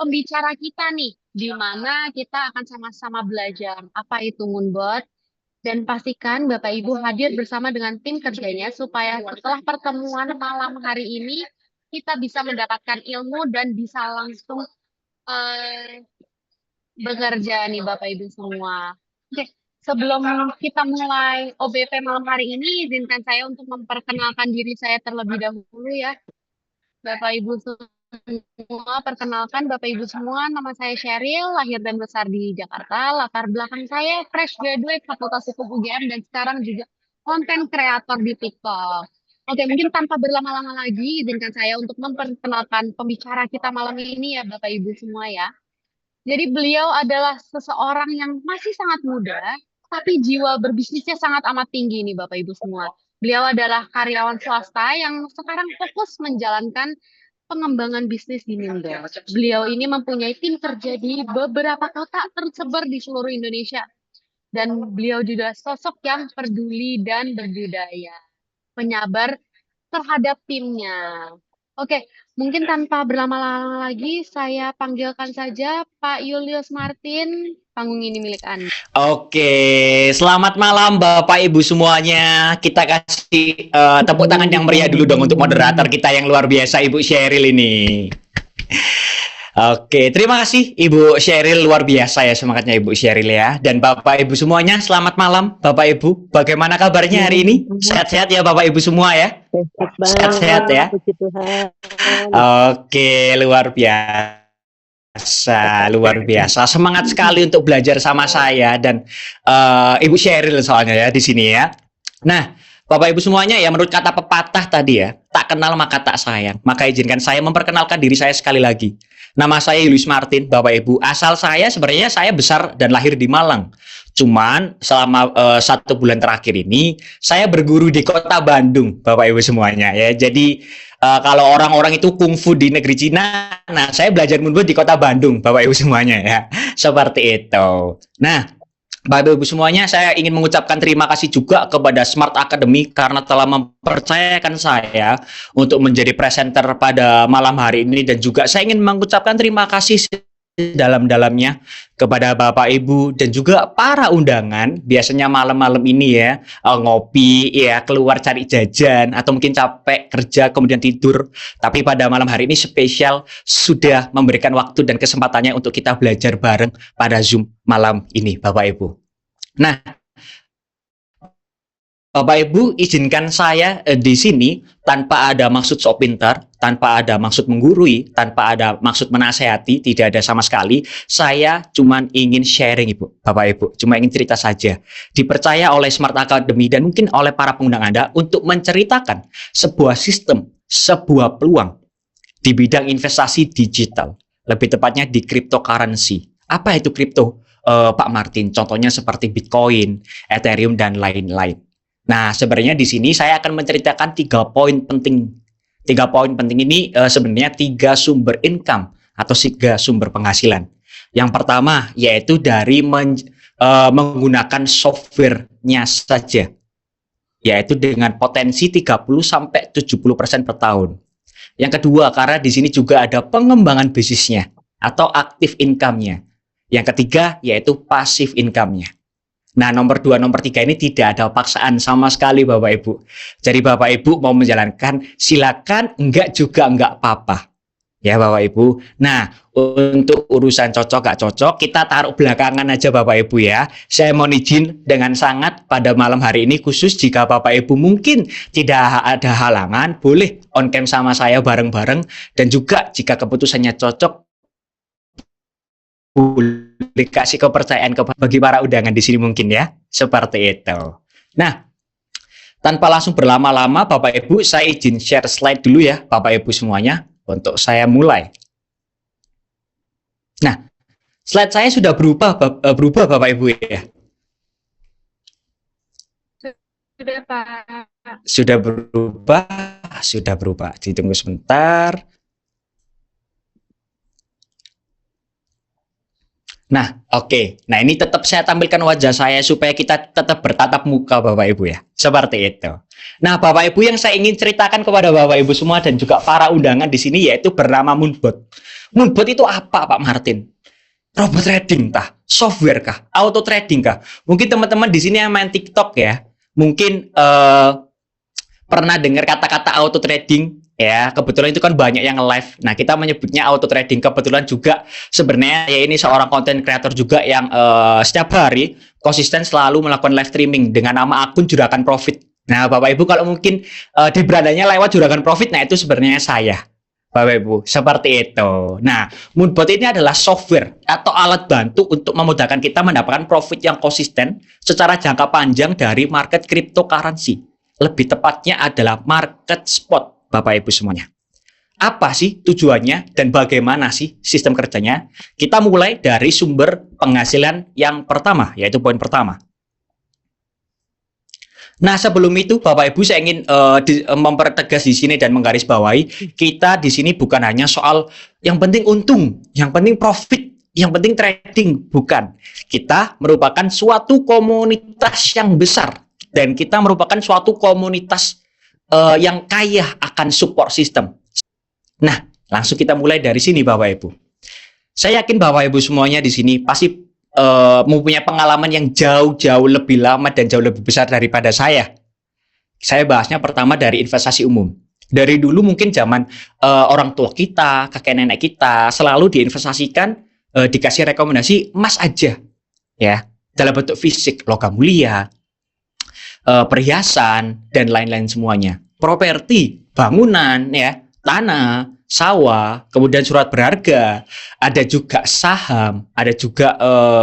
pembicara kita nih, di mana kita akan sama-sama belajar apa itu Moonbot dan pastikan Bapak Ibu hadir bersama dengan tim kerjanya supaya setelah pertemuan malam hari ini kita bisa mendapatkan ilmu dan bisa langsung eh, bekerja nih Bapak Ibu semua. Oke, sebelum kita mulai OBP malam hari ini, izinkan saya untuk memperkenalkan diri saya terlebih dahulu ya. Bapak Ibu semua, perkenalkan Bapak Ibu semua, nama saya Sheryl, lahir dan besar di Jakarta. Latar belakang saya fresh graduate Fakultas Hukum UGM dan sekarang juga konten kreator di TikTok. Oke, mungkin tanpa berlama-lama lagi, izinkan saya untuk memperkenalkan pembicara kita malam ini ya Bapak Ibu semua ya. Jadi beliau adalah seseorang yang masih sangat muda, tapi jiwa berbisnisnya sangat amat tinggi nih Bapak Ibu semua. Beliau adalah karyawan swasta yang sekarang fokus menjalankan pengembangan bisnis di Mindo. Beliau ini mempunyai tim kerja di beberapa kota tersebar di seluruh Indonesia. Dan beliau juga sosok yang peduli dan berbudaya, penyabar terhadap timnya. Oke, mungkin tanpa berlama-lama lagi, saya panggilkan saja Pak Julius Martin. Panggung ini milik Anda. Oke, selamat malam Bapak Ibu semuanya. Kita kasih tepuk tangan yang meriah dulu dong untuk moderator kita yang luar biasa Ibu Sheryl ini. Oke, terima kasih Ibu Sheryl, luar biasa ya semangatnya Ibu Sheryl ya. Dan Bapak Ibu semuanya, selamat malam Bapak Ibu. Bagaimana kabarnya hari ini? Sehat-sehat ya Bapak Ibu semua ya? Sehat-sehat ya? Puji Tuhan. Oke, luar biasa, luar biasa. Semangat sekali untuk belajar sama saya dan Ibu Sheryl soalnya ya di sini ya. Nah, Bapak Ibu semuanya ya, menurut kata pepatah tadi ya, tak kenal maka tak sayang. Maka izinkan saya memperkenalkan diri saya sekali lagi. Nama saya Julius Martin, Bapak Ibu. Asal saya sebenarnya saya besar dan lahir di Malang. Cuman selama 1 bulan terakhir ini saya berguru di kota Bandung, Bapak Ibu semuanya ya. Jadi kalau orang-orang itu kungfu di negeri Cina, nah saya belajar Moonbot di kota Bandung, Bapak Ibu semuanya ya. Seperti itu. Nah, Bapak Ibu semuanya, saya ingin mengucapkan terima kasih juga kepada Smart Academy karena telah mempercayakan saya untuk menjadi presenter pada malam hari ini, dan juga saya ingin mengucapkan terima kasih dalam-dalamnya kepada Bapak Ibu dan juga para undangan. Biasanya malam-malam ini ya ngopi ya, keluar cari jajan atau mungkin capek kerja kemudian tidur, tapi pada malam hari ini spesial sudah memberikan waktu dan kesempatannya untuk kita belajar bareng pada Zoom malam ini Bapak Ibu. Nah, Bapak Ibu, izinkan saya di sini tanpa ada maksud sok pintar, tanpa ada maksud menggurui, tanpa ada maksud menasehati, tidak ada sama sekali. Saya cuma ingin sharing, Ibu, Bapak Ibu, cuma ingin cerita saja. Dipercaya oleh Smart Academy dan mungkin oleh para pengundang Anda untuk menceritakan sebuah sistem, sebuah peluang di bidang investasi digital, lebih tepatnya di cryptocurrency. Apa itu kripto, Pak Martin? Contohnya seperti Bitcoin, Ethereum, dan lain-lain. Nah, sebenarnya di sini saya akan menceritakan 3 poin penting. 3 poin penting ini sebenarnya 3 sumber income atau 3 sumber penghasilan. Yang pertama yaitu dari menggunakan softwarenya saja, yaitu dengan potensi 30-70% per tahun. Yang kedua, karena di sini juga ada pengembangan bisnisnya atau aktif income-nya. Yang ketiga yaitu passive income-nya. Nah, nomor 2, nomor 3 ini tidak ada paksaan sama sekali Bapak Ibu. Jadi Bapak Ibu mau menjalankan, silakan, enggak juga enggak apa-apa. Ya Bapak Ibu. Nah, untuk urusan cocok gak cocok, kita taruh belakangan aja Bapak Ibu ya. Saya mohon izin dengan sangat pada malam hari ini, khusus jika Bapak Ibu mungkin tidak ada halangan, boleh on cam sama saya bareng-bareng. Dan juga jika keputusannya cocok, boleh kasih kepercayaan bagi para undangan di sini mungkin ya, seperti itu. Nah, tanpa langsung berlama-lama Bapak Ibu, saya izin share slide dulu ya Bapak Ibu semuanya untuk saya mulai. Nah, slide saya sudah berubah Bapak Ibu ya. Sudah Pak. Sudah berubah. Ditunggu sebentar. Nah, oke. Nah, ini tetap saya tampilkan wajah saya supaya kita tetap bertatap muka Bapak Ibu ya. Seperti itu. Nah, Bapak Ibu yang saya ingin ceritakan kepada Bapak Ibu semua dan juga para undangan di sini yaitu bernama Moonbot. Moonbot itu apa, Pak Martin? Robot trading kah? Software kah? Auto trading kah? Mungkin teman-teman di sini yang main TikTok ya, mungkin pernah dengar kata-kata auto trading ya, kebetulan itu kan banyak yang live. Nah, kita menyebutnya auto trading. Kebetulan juga sebenarnya ya ini seorang content creator juga yang setiap hari konsisten selalu melakukan live streaming dengan nama akun Juragan Profit. Nah, Bapak Ibu kalau mungkin di berandanya lewat Juragan Profit, nah itu sebenarnya saya. Bapak Ibu, seperti itu. Nah, Moonbot ini adalah software atau alat bantu untuk memudahkan kita mendapatkan profit yang konsisten secara jangka panjang dari market cryptocurrency. Lebih tepatnya adalah market spot, Bapak Ibu semuanya. Apa sih tujuannya dan bagaimana sih sistem kerjanya? Kita mulai dari sumber penghasilan yang pertama, yaitu poin pertama. Nah, sebelum itu Bapak Ibu saya ingin mempertegas di sini dan menggarisbawahi, kita di sini bukan hanya soal yang penting untung, yang penting profit, yang penting trading, bukan. Kita merupakan suatu komunitas yang besar dan kita merupakan suatu komunitas yang kaya akan support system. Nah, langsung kita mulai dari sini Bapak Ibu. Saya yakin Bapak Ibu semuanya di sini pasti mempunyai pengalaman yang jauh-jauh lebih lama dan jauh lebih besar daripada saya. Saya bahasnya pertama dari investasi umum. Dari dulu mungkin zaman orang tua kita, kakek nenek kita selalu diinvestasikan, dikasih rekomendasi emas aja, ya, dalam bentuk fisik, logam mulia, perhiasan dan lain-lain semuanya. Properti, bangunan, ya, tanah, sawah, kemudian surat berharga, ada juga saham, ada juga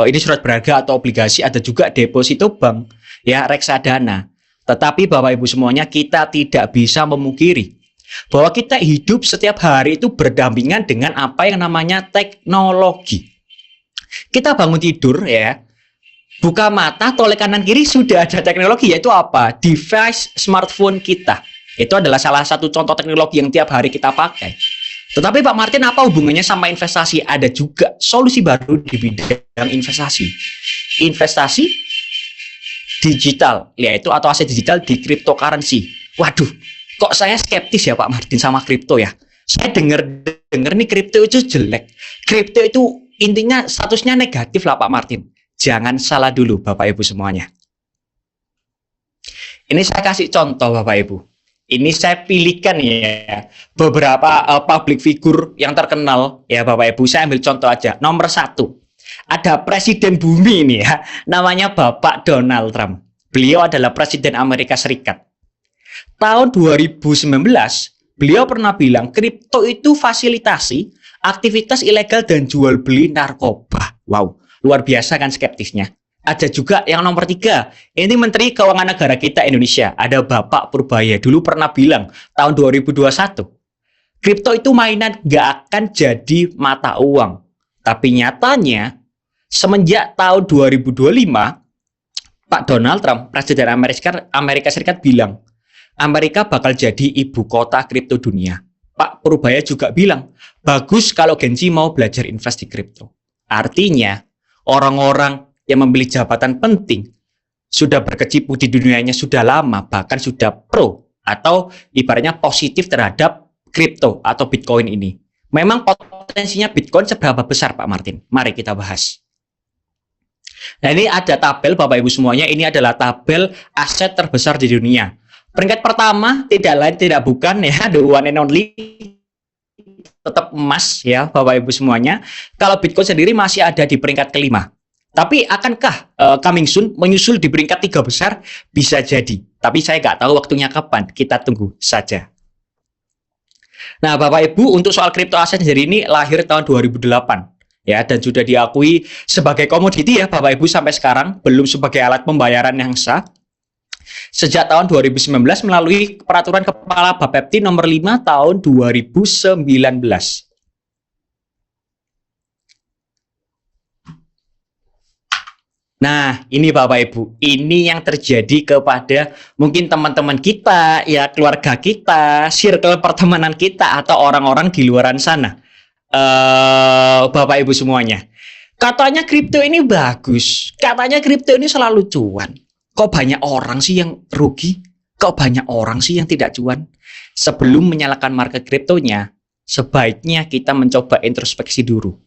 ini surat berharga atau obligasi, ada juga deposito bank, ya, reksadana. Tetapi Bapak Ibu semuanya, kita tidak bisa memungkiri bahwa kita hidup setiap hari itu berdampingan dengan apa yang namanya teknologi. Kita bangun tidur ya, buka mata, toleh kanan kiri sudah ada teknologi, yaitu apa? Device smartphone kita. Itu adalah salah satu contoh teknologi yang tiap hari kita pakai. Tetapi Pak Martin, apa hubungannya sama investasi? Ada juga solusi baru di bidang investasi. Investasi digital, yaitu atau aset digital di cryptocurrency. Waduh, kok saya skeptis ya Pak Martin sama kripto ya? Saya dengar nih kripto itu jelek. Kripto itu intinya statusnya negatif lah Pak Martin. Jangan salah dulu Bapak Ibu semuanya. Ini saya kasih contoh Bapak Ibu. Ini saya pilihkan ya beberapa public figure yang terkenal ya Bapak Ibu. Saya ambil contoh aja. Nomor 1, ada presiden bumi ini ya, namanya Bapak Donald Trump. Beliau adalah presiden Amerika Serikat. Tahun 2019 beliau pernah bilang kripto itu fasilitasi aktivitas ilegal dan jual beli narkoba. Wow, luar biasa kan skeptisnya. Ada juga yang nomor 3, ini Menteri Keuangan Negara kita Indonesia, ada Bapak Purbaya, dulu pernah bilang tahun 2021, kripto itu mainan, gak akan jadi mata uang. Tapi nyatanya, semenjak tahun 2025, Pak Donald Trump, Presiden Amerika Serikat bilang, Amerika bakal jadi ibu kota kripto dunia. Pak Purbaya juga bilang, bagus kalau Genji mau belajar invest di kripto. Artinya, orang-orang yang memiliki jabatan penting sudah berkecimpung di dunianya sudah lama, bahkan sudah pro atau ibaratnya positif terhadap kripto atau Bitcoin ini. Memang potensinya Bitcoin seberapa besar Pak Martin? Mari kita bahas. Nah, ini ada tabel Bapak Ibu semuanya, ini adalah tabel aset terbesar di dunia. Peringkat pertama tidak lain tidak bukan ya, the one and only, tetap emas ya Bapak Ibu semuanya. Kalau Bitcoin sendiri masih ada di peringkat kelima. Tapi akankah coming soon menyusul di peringkat 3 besar? Bisa jadi. Tapi saya nggak tahu waktunya kapan. Kita tunggu saja. Nah, Bapak Ibu, untuk soal kripto aset sendiri ini lahir tahun 2008. Ya, dan sudah diakui sebagai komoditi ya Bapak Ibu sampai sekarang. Belum sebagai alat pembayaran yang sah. Sejak tahun 2019 melalui peraturan Kepala Bapepti nomor 5 tahun 2019. Nah, ini Bapak Ibu, ini yang terjadi kepada mungkin teman-teman kita, ya keluarga kita, circle pertemanan kita, atau orang-orang di luaran sana. Bapak Ibu semuanya. Katanya kripto ini bagus. Katanya kripto ini selalu cuan. Kok banyak orang sih yang rugi? Kok banyak orang sih yang tidak cuan? Sebelum menyalakan market kriptonya, sebaiknya kita mencoba introspeksi dulu.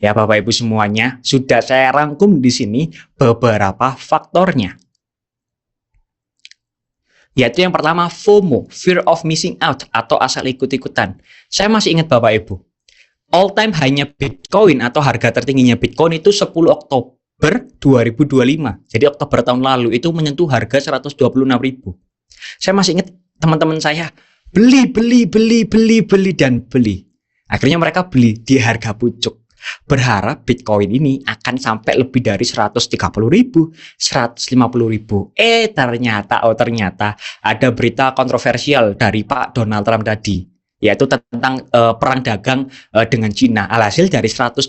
Ya Bapak Ibu semuanya, sudah saya rangkum di sini beberapa faktornya. Yaitu yang pertama FOMO, Fear of Missing Out atau asal ikut-ikutan. Saya masih ingat Bapak Ibu, all time high-nya Bitcoin atau harga tertingginya Bitcoin itu 10 Oktober 2025. Jadi Oktober tahun lalu itu menyentuh harga 126.000. Saya masih ingat teman-teman saya beli dan beli. Akhirnya mereka beli di harga pucuk. Berharap Bitcoin ini akan sampai lebih dari 130.000, 150.000. Ternyata ada berita kontroversial dari Pak Donald Trump tadi, yaitu tentang perang dagang dengan Cina. Alhasil dari 126.000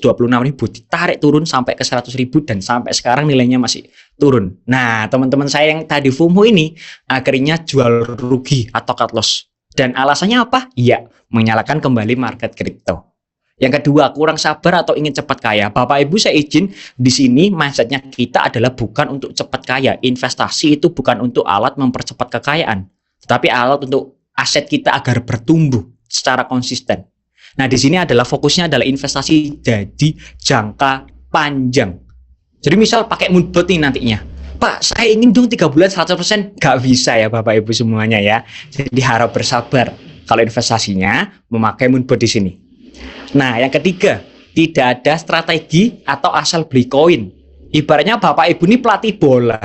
ditarik turun sampai ke 100.000 dan sampai sekarang nilainya masih turun. Nah, teman-teman saya yang tadi FOMO ini akhirnya jual rugi atau cut loss. Dan alasannya apa? Iya, menyalakan kembali market kripto. Yang kedua, kurang sabar atau ingin cepat kaya. Bapak Ibu saya izin, di sini mindsetnya kita adalah bukan untuk cepat kaya. Investasi itu bukan untuk alat mempercepat kekayaan, tetapi alat untuk aset kita agar bertumbuh secara konsisten. Nah, di sini adalah fokusnya adalah investasi jadi jangka panjang. Jadi misal pakai Moonbot nih nantinya. Pak, saya ingin dong 3 bulan 100%. Gak bisa ya Bapak Ibu semuanya ya. Jadi harap bersabar kalau investasinya memakai Moonbot di sini. Nah, yang ketiga, tidak ada strategi atau asal beli koin. Ibaratnya Bapak Ibu ini pelatih bola,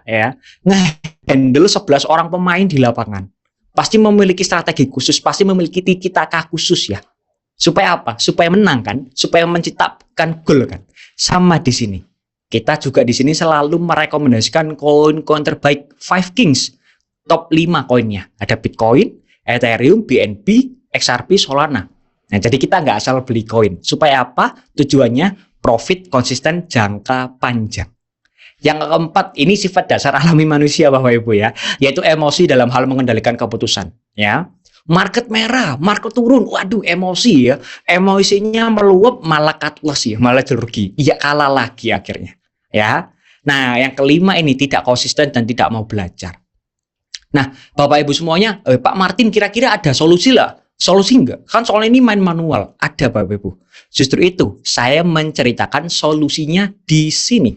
ya, nge-handle 11 orang pemain di lapangan. Pasti memiliki strategi khusus, pasti memiliki tiki-taka khusus ya. Supaya apa? Supaya menang kan? Supaya menciptakan gol kan? Sama di sini. Kita juga di sini selalu merekomendasikan koin-koin terbaik 5 Kings. Top 5 koinnya. Ada Bitcoin, Ethereum, BNB, XRP, Solana. Nah, jadi kita nggak asal beli koin. Supaya apa? Tujuannya profit konsisten jangka panjang. Yang keempat, ini sifat dasar alami manusia Bapak Ibu ya, yaitu emosi dalam hal mengendalikan keputusan. Ya, market merah, market turun, waduh emosi ya, emosinya meluap malah cut loss ya, malah rugi. Iya kalah lagi akhirnya. Ya, nah yang kelima ini tidak konsisten dan tidak mau belajar. Nah, Bapak Ibu semuanya, Pak Martin kira-kira ada solusi lah? Solusi enggak? Kan soal ini main manual. Ada Bapak Ibu. Justru itu, saya menceritakan solusinya di sini.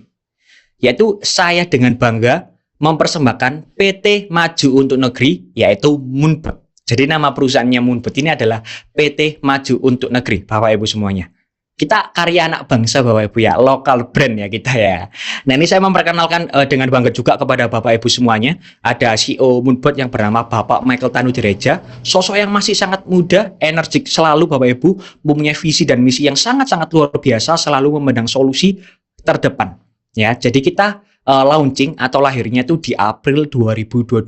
Yaitu saya dengan bangga mempersembahkan PT Maju Untuk Negeri, yaitu Moonbot. Jadi nama perusahaannya Moonbot ini adalah PT Maju Untuk Negeri, Bapak Ibu semuanya. Kita karya anak bangsa Bapak Ibu ya, lokal brand ya kita ya. Nah ini saya memperkenalkan dengan bangga juga kepada Bapak Ibu semuanya. Ada CEO Moonbot yang bernama Bapak Michael Tanudireja. Sosok yang masih sangat muda, energik selalu Bapak Ibu. Mempunyai visi dan misi yang sangat-sangat luar biasa, selalu memandang solusi terdepan. Ya, jadi kita launching atau lahirnya itu di April 2022.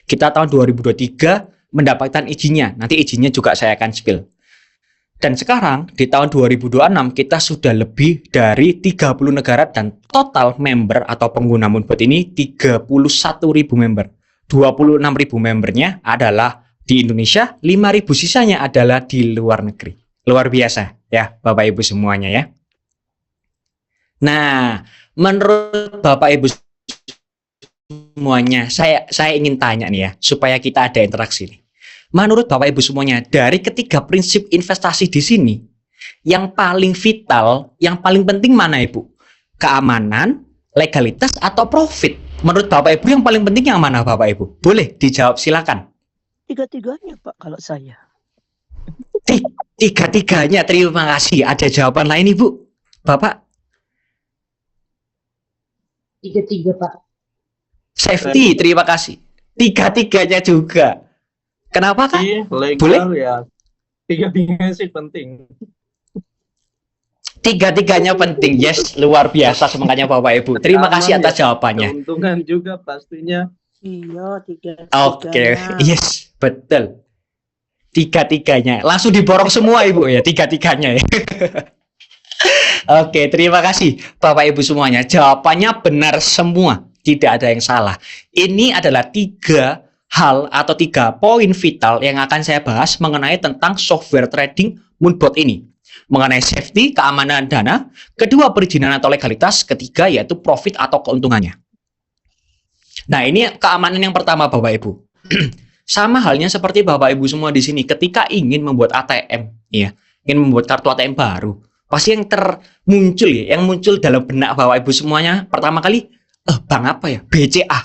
Kita tahun 2023 mendapatkan izinnya. Nanti izinnya juga saya akan spill. Dan sekarang di tahun 2026 kita sudah lebih dari 30 negara dan total member atau pengguna Moonbot ini 31.000 member. 26.000 membernya adalah di Indonesia, 5.000 sisanya adalah di luar negeri. Luar biasa ya Bapak Ibu semuanya ya. Nah, menurut Bapak Ibu semuanya, saya ingin tanya nih ya, supaya kita ada interaksi nih. Menurut Bapak Ibu semuanya, dari ketiga prinsip investasi di sini, yang paling vital, yang paling penting mana Ibu? Keamanan, legalitas, atau profit? Menurut Bapak Ibu yang paling penting yang mana Bapak Ibu? Boleh dijawab silakan. Tiga-tiganya Pak kalau saya. Tiga-tiganya, terima kasih. Ada jawaban lain Ibu? Bapak? Tiga-tiga Pak. Safety, terima kasih. Tiga-tiganya juga. Kenapa kan? Legal Boleh? ya. Tiga-tiganya sih penting. Tiga-tiganya penting. Yes, luar biasa semangatnya Bapak Ibu. Terima kasih atas jawabannya. Keuntungan juga pastinya. Iya, tiga-tiganya. Oke, yes, betul. Tiga-tiganya. Langsung diborong semua Ibu ya, tiga-tiganya ya. Oke, terima kasih Bapak Ibu semuanya. Jawabannya benar semua. Tidak ada yang salah. Ini adalah 3 hal atau 3 poin vital yang akan saya bahas mengenai tentang software trading Moonbot ini. mengenai safety, keamanan dana, kedua perizinan atau legalitas, ketiga yaitu profit atau keuntungannya. Nah, ini keamanan yang pertama Bapak Ibu. Sama halnya seperti Bapak Ibu semua di sini ketika ingin membuat ATM, ya, ingin membuat kartu ATM baru, pasti yang termuncul ya, yang muncul dalam benak Bapak Ibu semuanya pertama kali, bank apa ya? BCA,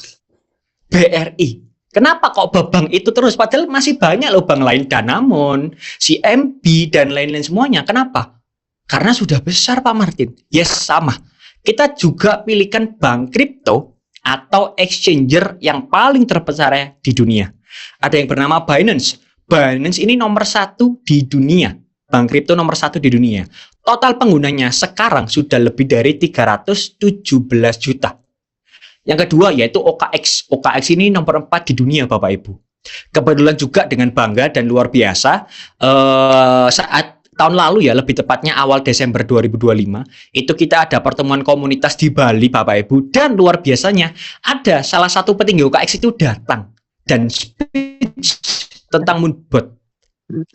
BRI. Kenapa kok bank itu terus? Padahal masih banyak loh bank lain, Danamon, CMB dan lain-lain semuanya. Kenapa? Karena sudah besar Pak Martin. Yes, sama. Kita juga pilihkan bank kripto atau exchanger yang paling terbesar di dunia. Ada yang bernama Binance. Binance ini nomor 1 di dunia. Bank kripto nomor 1 di dunia. Total penggunanya sekarang sudah lebih dari 317 juta. Yang kedua yaitu OKX. OKX ini nomor 4 di dunia Bapak Ibu. Kebetulan juga dengan bangga dan luar biasa saat tahun lalu ya, lebih tepatnya awal Desember 2025, itu kita ada pertemuan komunitas di Bali Bapak Ibu, dan luar biasanya ada salah satu petinggi OKX itu datang dan speech tentang Moonbot.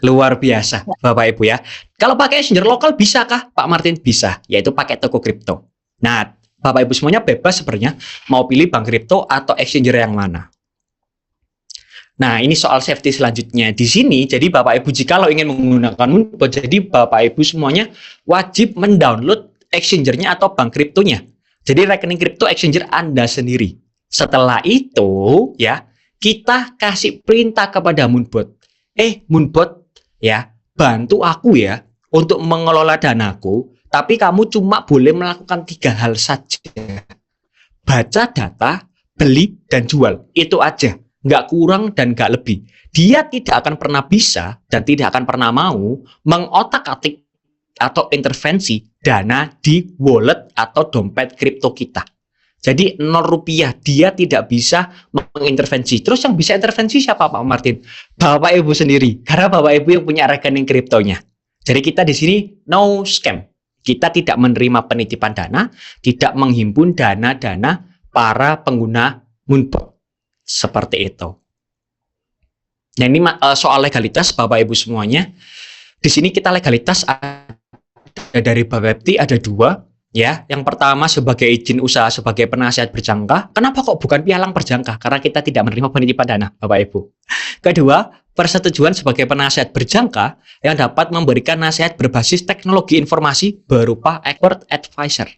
Luar biasa Bapak Ibu ya. Kalau pakai exchanger lokal bisakah Pak Martin? Bisa, yaitu pakai toko kripto. Nah, Bapak Ibu semuanya bebas sebenarnya mau pilih bank kripto atau exchanger yang mana. Nah, ini soal safety selanjutnya. Di sini, jadi Bapak Ibu jikalau ingin menggunakan Moonbot, jadi Bapak Ibu semuanya wajib mendownload exchangernya atau bank kriptonya. Jadi rekening kripto exchanger Anda sendiri. Setelah itu, ya, kita kasih perintah kepada Moonbot. Moonbot, ya, bantu aku ya untuk mengelola danaku, tapi kamu cuma boleh melakukan 3 hal saja. Baca data, beli, dan jual. Itu aja. Nggak kurang dan nggak lebih. Dia tidak akan pernah bisa dan tidak akan pernah mau mengotak-atik atau intervensi dana di wallet atau dompet kripto kita. Jadi 0 rupiah dia tidak bisa mengintervensi. Terus yang bisa intervensi siapa Pak Martin? Bapak Ibu sendiri. Karena Bapak Ibu yang punya rekening kriptonya. Jadi kita di sini no scam. Kita tidak menerima penitipan dana, tidak menghimpun dana-dana para pengguna Moonbot. Seperti itu. Nah, ini soal legalitas Bapak Ibu semuanya. Di sini kita legalitas ada dari Bapepti ada 2 ya. Yang pertama sebagai izin usaha sebagai penasihat berjangka. Kenapa kok bukan pialang berjangka? Karena kita tidak menerima penitipan dana Bapak Ibu. Kedua, persetujuan sebagai penasihat berjangka yang dapat memberikan nasihat berbasis teknologi informasi berupa expert advisor.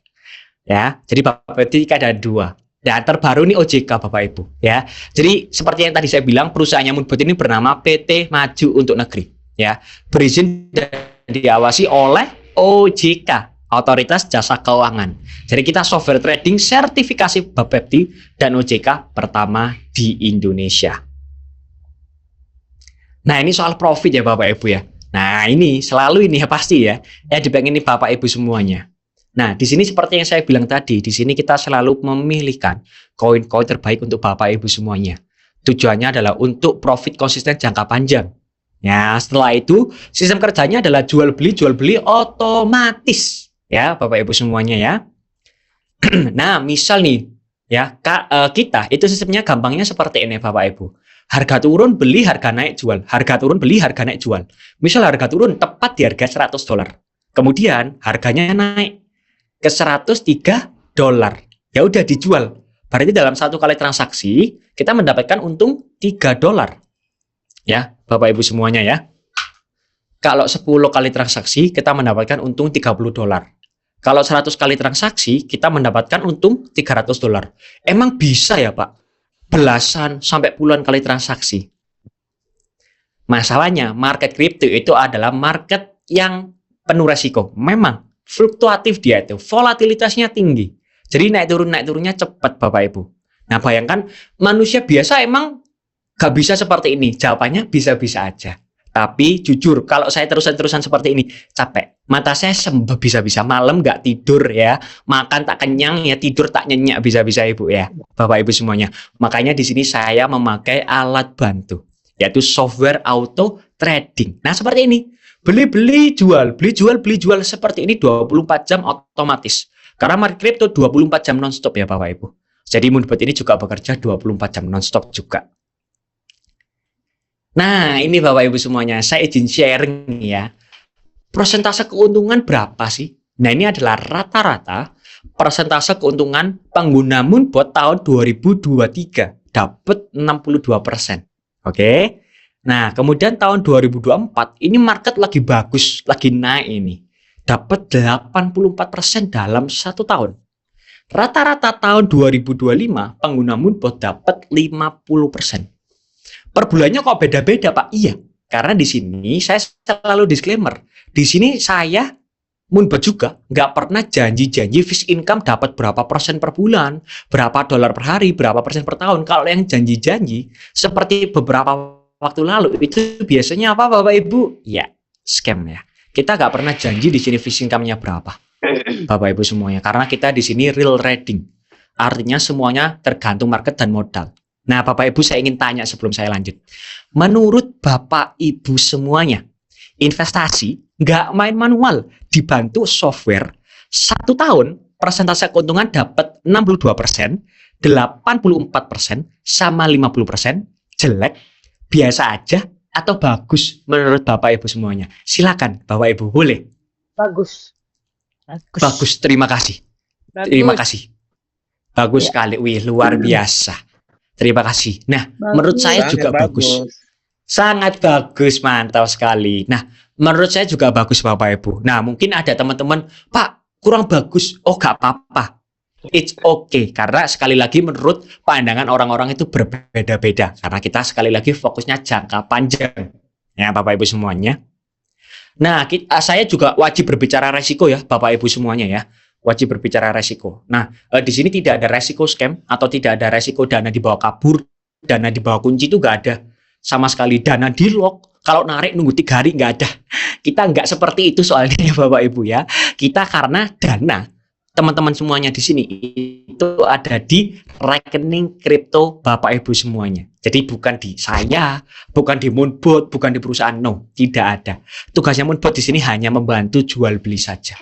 Ya, jadi Bapepti ada 2. Dan terbaru nih OJK Bapak Ibu ya. Jadi seperti yang tadi saya bilang, perusahaannya Moonbot ini bernama PT Maju Untuk Negeri ya. Berizin dan diawasi oleh OJK, Otoritas Jasa Keuangan. Jadi kita software trading sertifikasi Bapepti dan OJK pertama di Indonesia. Nah, ini soal profit ya Bapak Ibu ya. Nah, ini selalu ini ya pasti ya. Ya dipengen Bapak Ibu semuanya. Nah, di sini seperti yang saya bilang tadi, di sini kita selalu memilihkan koin-koin terbaik untuk Bapak Ibu semuanya. Tujuannya adalah untuk profit konsisten jangka panjang. Ya, setelah itu sistem kerjanya adalah jual beli otomatis. Ya, Bapak Ibu semuanya ya. Nah, misal nih, ya, kita itu sistemnya gampangnya seperti ini Bapak Ibu. Harga turun beli, harga naik jual. Harga turun beli, harga naik jual. Misal harga turun tepat di harga $100. Kemudian harganya naik ke $103, ya udah dijual. Berarti dalam 1 kali transaksi kita mendapatkan untung $3 ya Bapak Ibu semuanya ya. Kalau 10 kali transaksi kita mendapatkan untung $30. Kalau 100 kali transaksi kita mendapatkan untung $300. Emang bisa ya Pak belasan sampai puluhan kali transaksi? Masalahnya market kripto itu adalah market yang penuh resiko. Memang fluktuatif dia itu, volatilitasnya tinggi. Jadi naik turunnya cepat Bapak Ibu. Nah, bayangkan manusia biasa emang gak bisa seperti ini. Jawabannya bisa-bisa aja. Tapi jujur, kalau saya terusan seperti ini, capek. Mata saya sembah bisa-bisa, malam gak tidur ya. Makan tak kenyang ya, tidur tak nyenyak bisa-bisa Ibu ya. Bapak Ibu semuanya. Makanya di sini saya memakai alat bantu, yaitu software auto trading. Nah, seperti ini. Beli jual seperti ini 24 jam otomatis. Karena market crypto 24 jam nonstop ya Bapak Ibu. Jadi Moonbot ini juga bekerja 24 jam nonstop juga. Nah, ini Bapak Ibu semuanya, saya izin sharing ya. persentase keuntungan berapa sih? Nah, ini adalah rata-rata persentase keuntungan pengguna Moonbot tahun 2023 dapat 62%. Oke. Nah, kemudian tahun 2024 ini market lagi bagus, lagi naik ini. Dapat 84% dalam 1 tahun. Rata-rata tahun 2025 pengguna Moonbot dapat 50%. Per bulannya kok beda-beda, Pak? Iya. Karena di sini saya selalu disclaimer. Di sini saya Moonbot juga nggak pernah janji-janji fixed income dapat berapa persen per bulan, berapa dolar per hari, berapa persen per tahun. Kalau yang janji-janji seperti beberapa waktu lalu itu biasanya apa, Bapak Ibu? Ya, scam ya. Kita nggak pernah janji di sini fixed income-nya berapa, Bapak Ibu semuanya. Karena kita di sini real trading. Artinya semuanya tergantung market dan modal. Nah, Bapak Ibu saya ingin tanya sebelum saya lanjut. Menurut Bapak Ibu semuanya, investasi nggak main manual, dibantu software 1 tahun persentase keuntungan dapat 62%, 84%, sama 50%, jelek, biasa aja, atau bagus menurut Bapak Ibu semuanya? Silakan Bapak Ibu, boleh. Bagus. Bagus, terima kasih. Terima kasih. Bagus sekali, wih, luar biasa. Terima kasih. Nah, menurut saya juga bagus. Sangat bagus, mantap sekali. Nah, menurut saya juga bagus Bapak Ibu. Nah, mungkin ada teman-teman, Pak, kurang bagus. Oh, gak apa-apa. It's okay. Karena sekali lagi menurut pandangan orang-orang itu berbeda-beda. Karena kita sekali lagi fokusnya jangka panjang. Ya, Bapak Ibu semuanya. Nah, saya juga wajib berbicara resiko ya, Bapak Ibu semuanya ya. Wajib berbicara resiko. Nah, di sini tidak ada resiko scam atau tidak ada resiko dana dibawa kabur, dana dibawa kunci itu nggak ada. Sama sekali dana di lock, kalau narik nunggu 3 hari nggak ada. Kita nggak seperti itu soalnya ya Bapak Ibu ya. Kita karena dana teman-teman semuanya di sini itu ada di rekening kripto Bapak Ibu semuanya. Jadi bukan di saya, bukan di Moonbot, bukan di perusahaan, no, tidak ada. Tugasnya Moonbot di sini hanya membantu jual beli saja.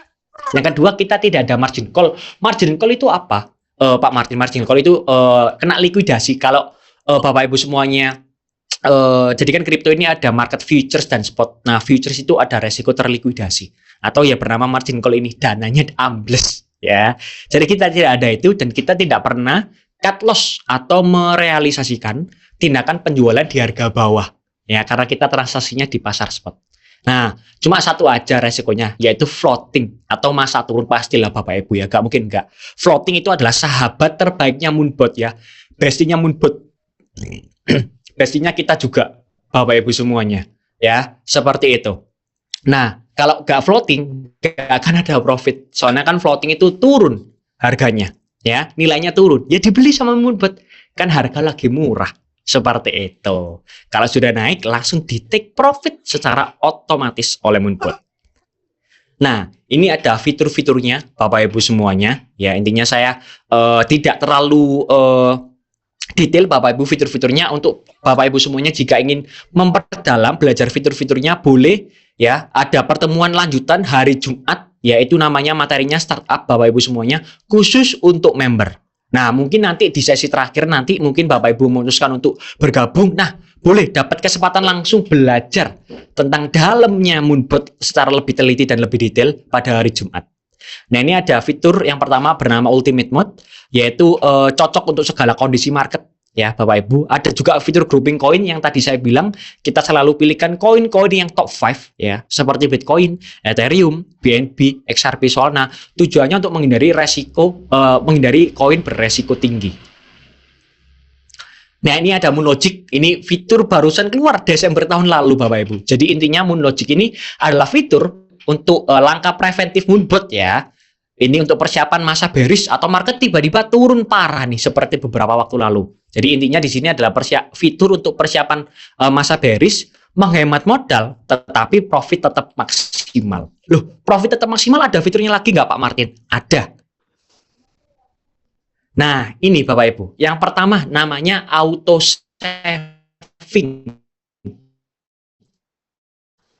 Yang kedua, kita tidak ada margin call. Margin call itu apa? Pak Martin, margin call itu kena likuidasi. Kalau Bapak Ibu semuanya jadi kan kripto ini ada market futures dan spot. Nah, futures itu ada resiko terlikuidasi atau ya bernama margin call ini, dananya ambles ya. Jadi kita tidak ada itu dan kita tidak pernah cut loss atau merealisasikan tindakan penjualan di harga bawah ya, karena kita transaksinya di pasar spot. Nah, cuma satu aja resikonya, yaitu floating atau masa turun pastilah Bapak Ibu ya, gak mungkin enggak. Floating itu adalah sahabat terbaiknya Moonbot ya, bestinya Moonbot. Pastinya kita juga Bapak Ibu semuanya ya, seperti itu. Nah, kalau gak floating gak akan ada profit. Soalnya kan floating itu turun harganya ya, nilainya turun. Ya dibeli sama Moonbot. Kan harga lagi murah. Seperti itu. Kalau sudah naik langsung di take profit secara otomatis oleh Moonbot. Nah, ini ada fitur-fiturnya Bapak Ibu semuanya. Ya, intinya saya tidak terlalu detail Bapak Ibu fitur-fiturnya. Untuk Bapak Ibu semuanya jika ingin memperdalam belajar fitur-fiturnya boleh ya. Ada pertemuan lanjutan hari Jumat, yaitu namanya materinya startup Bapak Ibu semuanya, khusus untuk member. Nah, mungkin nanti di sesi terakhir nanti mungkin Bapak Ibu memutuskan untuk bergabung. Nah, boleh dapat kesempatan langsung belajar tentang dalamnya Moonbot secara lebih teliti dan lebih detail pada hari Jumat. Nah, ini ada fitur yang pertama bernama Ultimate Mode, yaitu cocok untuk segala kondisi market ya Bapak Ibu. Ada juga fitur grouping koin yang tadi saya bilang, kita selalu pilihkan koin-koin yang top 5 ya, seperti Bitcoin, Ethereum, BNB, XRP Solana. Tujuannya untuk menghindari resiko, menghindari koin beresiko tinggi. Nah, ini ada Moonlogic. Ini fitur barusan keluar Desember tahun lalu Bapak Ibu. Jadi intinya Moonlogic ini adalah fitur untuk langkah preventif Moonbot ya. Ini untuk persiapan masa bearish atau market tiba-tiba turun parah nih seperti beberapa waktu lalu. Jadi intinya di sini adalah fitur untuk persiapan masa bearish, menghemat modal tetapi profit tetap maksimal. Loh, profit tetap maksimal ada fiturnya lagi nggak Pak Martin? Ada. Nah, ini Bapak Ibu. Yang pertama namanya auto saving.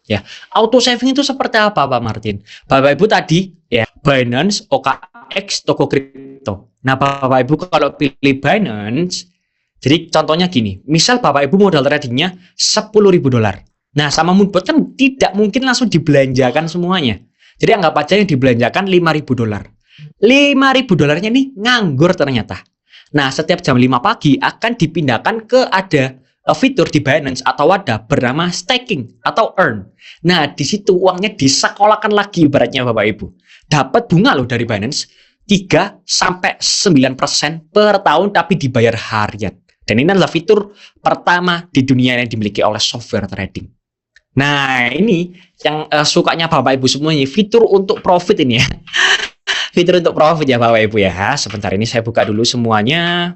Ya, auto saving itu seperti apa Pak Martin? Bapak Ibu tadi ya, Binance, OKX, toko kripto. Nah, Bapak Ibu kalau pilih Binance, jadi contohnya gini, misal Bapak Ibu modal tradingnya $10.000. Nah, sama Moonbot kan tidak mungkin langsung dibelanjakan semuanya. Jadi anggap aja yang dibelanjakan 5.000 dolar. 5.000 dolarnya nih nganggur ternyata. Nah, setiap jam 5 pagi akan dipindahkan ke ada fitur di Binance atau wadah bernama staking atau earn. Nah, di situ uangnya disekolahkan lagi ibaratnya Bapak Ibu. Dapat bunga loh dari Binance 3 sampai 9% per tahun tapi dibayar harian. Dan ini adalah fitur pertama di dunia yang dimiliki oleh software trading. Nah, ini yang sukanya Bapak Ibu semuanya, fitur untuk profit ini ya. Fitur untuk profit ya Bapak Ibu ya. Sebentar ini saya buka dulu semuanya.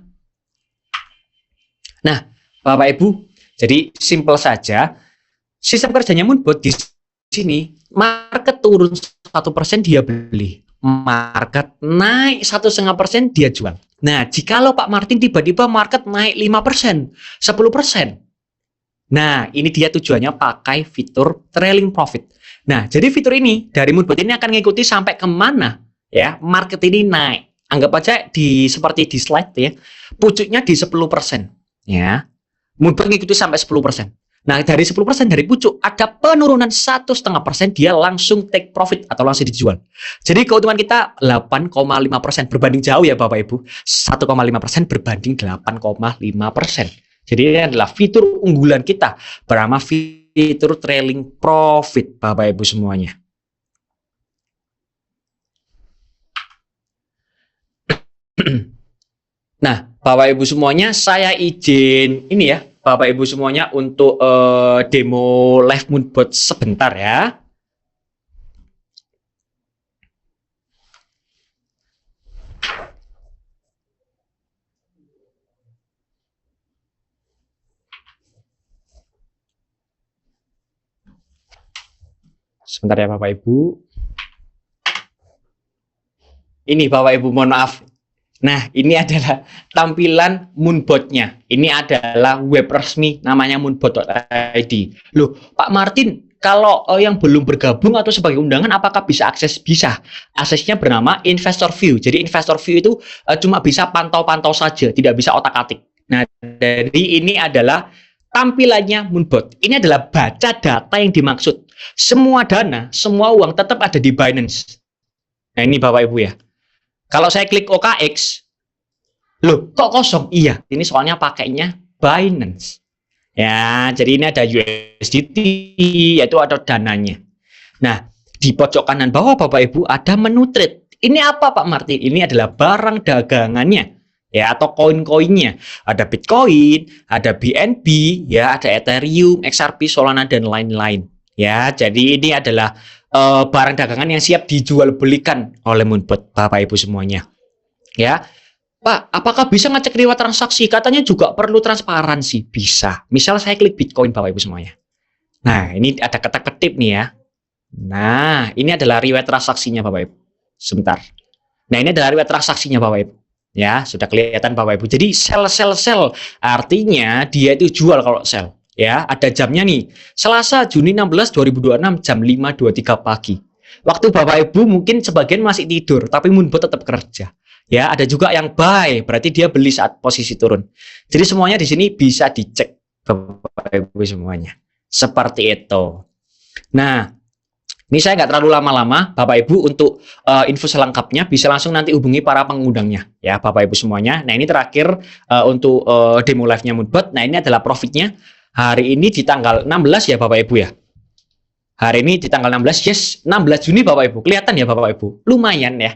Nah, Bapak Ibu, jadi simple saja. Sistem kerjanya Moonbot di sini, market turun 1% dia beli. Market naik 1,5% dia jual. Nah, jikalau Pak Martin tiba-tiba market naik 5%, 10%. Nah, ini dia tujuannya pakai fitur trailing profit. Nah, jadi fitur ini dari Moonbot ini akan mengikuti sampai kemana ya market ini naik. Anggap aja seperti di slide ya, pucuknya di 10% ya. Moonbot mengikuti sampai 10%. Nah, dari 10% dari pucuk ada penurunan 1,5%, dia langsung take profit atau langsung dijual. Jadi keuntungan kita 8,5%, berbanding jauh ya Bapak Ibu. 1,5% berbanding 8,5%. Jadi ini adalah fitur unggulan kita bernama fitur trailing profit Bapak Ibu semuanya. Nah, Bapak Ibu semuanya, saya izin ini ya Bapak Ibu semuanya untuk demo live Moonbot sebentar ya. Sebentar ya Bapak Ibu. Ini Bapak Ibu, mohon maaf. Nah, ini adalah tampilan Moonbot-nya. Ini adalah web resmi namanya moonbot.id. Loh, Pak Martin, kalau yang belum bergabung atau sebagai undangan apakah bisa akses? Bisa. Aksesnya bernama Investor View. Jadi Investor View itu cuma bisa pantau-pantau saja, tidak bisa otak-atik. Nah, dari ini adalah tampilannya Moonbot. Ini adalah baca data yang dimaksud. Semua dana, semua uang tetap ada di Binance. Nah, ini Bapak Ibu ya. Kalau saya klik OKX, loh kok kosong? Iya, ini soalnya pakainya Binance. Ya, jadi ini ada USDT, yaitu ada dananya. Nah, di pojok kanan bawah Bapak Ibu ada menu trade. Ini apa Pak Martin? Ini adalah barang dagangannya, ya atau koin-koinnya. Ada Bitcoin, ada BNB, ya ada Ethereum, XRP, Solana dan lain-lain. Ya, jadi ini adalah barang dagangan yang siap dijual belikan oleh Moonbot Bapak Ibu semuanya. Ya, Pak, apakah bisa ngecek riwayat transaksi? Katanya juga perlu transparansi. Bisa. Misal saya klik Bitcoin Bapak Ibu semuanya. Nah, ini ada kata ketip nih ya. Nah, ini adalah riwayat transaksinya Bapak Ibu. Sebentar. Nah, ini adalah riwayat transaksinya Bapak Ibu. Ya, sudah kelihatan Bapak Ibu. Jadi sell. Artinya dia itu jual kalau sell. Ya, ada jamnya nih. Selasa Juni 16 2026 jam 5.23 pagi. Waktu Bapak Ibu mungkin sebagian masih tidur, tapi Moonbot tetap kerja. Ya, ada juga yang buy, berarti dia beli saat posisi turun. Jadi semuanya di sini bisa dicek Bapak Ibu semuanya. Seperti itu. Nah, ini saya nggak terlalu lama-lama, Bapak Ibu untuk info selengkapnya bisa langsung nanti hubungi para pengundangnya, ya Bapak Ibu semuanya. Nah, ini terakhir untuk demo live-nya Moonbot. Nah, ini adalah profitnya. Hari ini di tanggal 16 ya Bapak Ibu ya. Hari ini di tanggal 16, yes, 16 Juni Bapak Ibu. Kelihatan ya Bapak Ibu. Lumayan ya.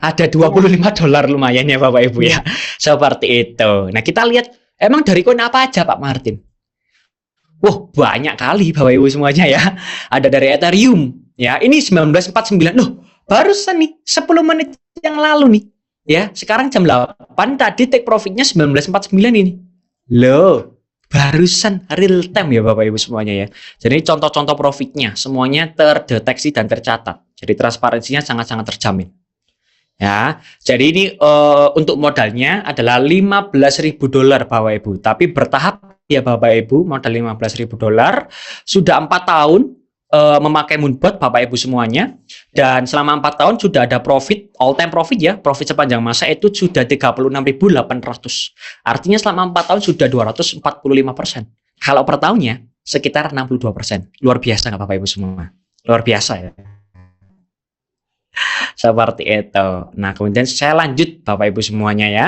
Ada 25 dolar lumayan ya Bapak Ibu ya. Seperti itu. Nah, kita lihat emang dari koin apa aja Pak Martin? Wah, banyak kali Bapak Ibu semuanya ya. Ada dari Ethereum ya. Ini 1949. Loh, barusan nih 10 menit yang lalu nih. Ya, sekarang jam 8 tadi take profitnya 1949 ini. Loh, barusan real time ya Bapak Ibu semuanya ya. Jadi contoh-contoh profitnya semuanya terdeteksi dan tercatat. Jadi transparansinya sangat-sangat terjamin. Ya, jadi ini untuk modalnya adalah 15.000 dolar Bapak Ibu. Tapi bertahap ya Bapak Ibu, modal 15.000 dolar. Sudah 4 tahun memakai Moonbot Bapak Ibu semuanya. Dan selama 4 tahun sudah ada profit, all time profit ya. Profit sepanjang masa itu sudah 36.800. Artinya selama 4 tahun sudah 245%. Kalau per tahunnya sekitar 62%. Luar biasa nggak Bapak Ibu semua? Luar biasa ya. Seperti itu. Nah, kemudian saya lanjut Bapak Ibu semuanya ya.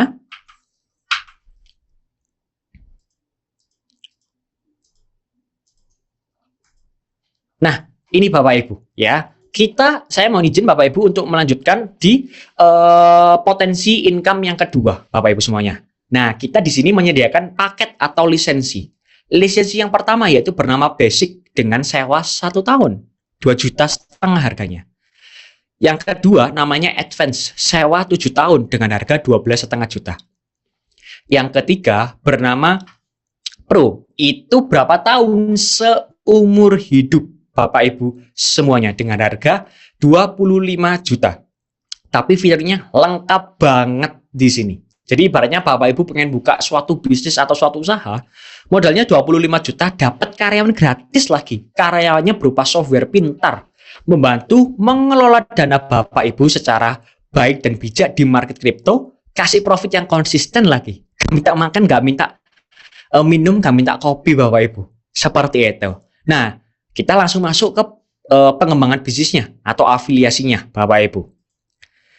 Nah, ini Bapak Ibu ya. Saya mau izin Bapak Ibu untuk melanjutkan di potensi income yang kedua, Bapak Ibu semuanya. Nah, kita di sini menyediakan paket atau lisensi. Lisensi yang pertama yaitu bernama Basic dengan sewa 1 tahun, 2,5 juta harganya. Yang kedua namanya Advance, sewa 7 tahun dengan harga 12,5 juta. Yang ketiga bernama Pro, itu berapa tahun? Seumur hidup Bapak Ibu semuanya dengan harga 25 juta. Tapi fiturnya lengkap banget di sini. Jadi ibaratnya Bapak Ibu pengen buka suatu bisnis atau suatu usaha, modalnya 25 juta, dapat karyawan gratis lagi. Karyawannya berupa software pintar, membantu mengelola dana Bapak Ibu secara baik dan bijak di market kripto, kasih profit yang konsisten lagi. Gak minta makan, gak minta minum, gak minta kopi Bapak Ibu. Seperti itu. Nah, kita langsung masuk ke pengembangan bisnisnya atau afiliasinya Bapak Ibu.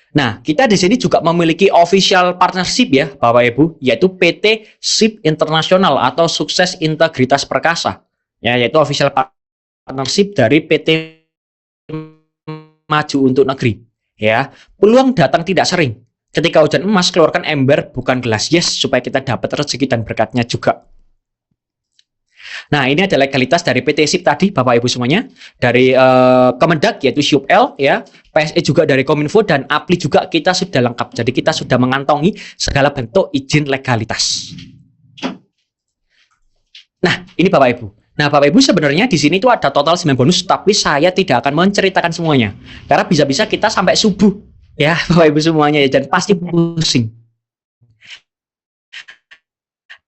Nah, kita di sini juga memiliki official partnership ya Bapak Ibu, yaitu PT SIP Internasional atau Sukses Integritas Perkasa. Ya, yaitu official partnership dari PT Maju untuk Negeri. Ya, peluang datang tidak sering. Ketika hujan emas, keluarkan ember bukan gelas. Yes, supaya kita dapat rezeki dan berkatnya juga. Nah, ini ada legalitas dari PT SIP tadi, Bapak Ibu semuanya, dari Kemendak yaitu SIUPL ya, PSE juga dari Kominfo, dan APLI juga kita sudah lengkap. Jadi kita sudah mengantongi segala bentuk izin legalitas. Nah, ini Bapak Ibu. Nah, Bapak Ibu sebenarnya di sini tuh ada total 9 bonus, tapi saya tidak akan menceritakan semuanya. Karena bisa-bisa kita sampai subuh ya, Bapak Ibu semuanya ya, dan pasti pusing.